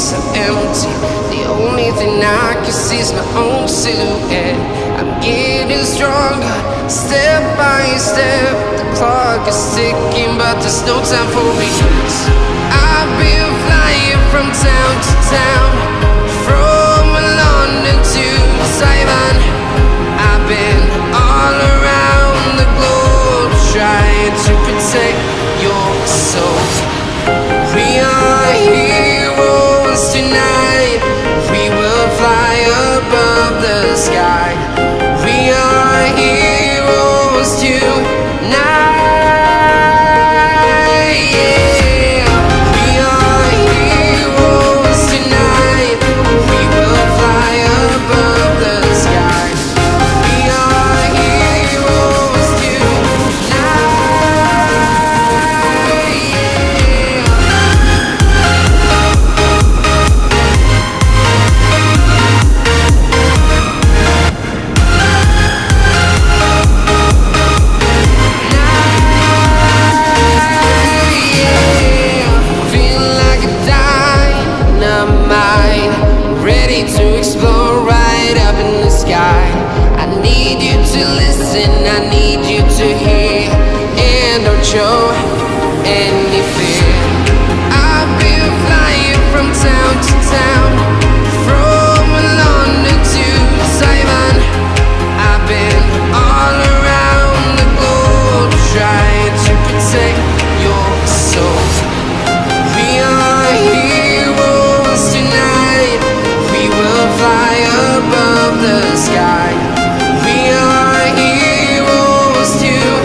so empty. The only thing I can see is my own silhouette. I'm getting stronger, step by step. The clock is ticking, but there's no time for me. I've been flying from town to town, from London to Taiwan. I've been all around the globe, trying to protect your soul. We are heroes tonight. We will fly above the sky. We are heroes tonight. Yeah. We are heroes tonight. We will fly above the sky. We are heroes tonight. To explore right up in the sky. I need you to listen, I need you to hear, and don't show any fear. I've been flying from town to town, from London to Taiwan. I've been all around the globe, trying to protect your soul. We are heroes tonight. We will fly above the sky. We are heroes tonight.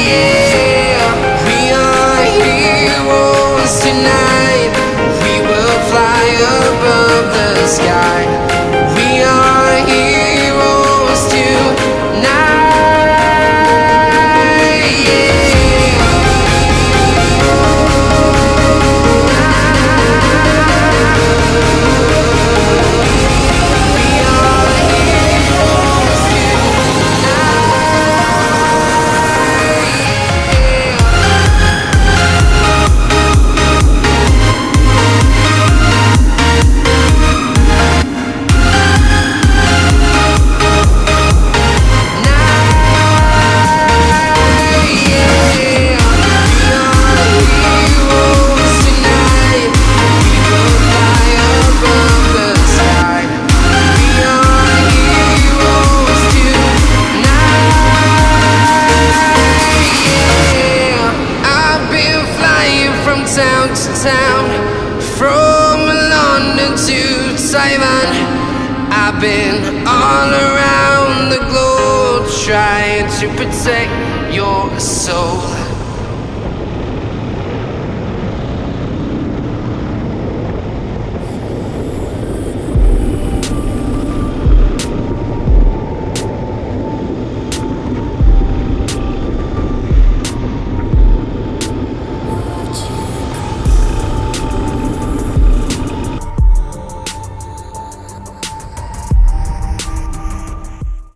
Yeah. We are heroes tonight. We will fly above the sky. We are heroes tonight. Yeah. Town to town, from London to Taiwan. I've been all around the globe, trying to protect your soul.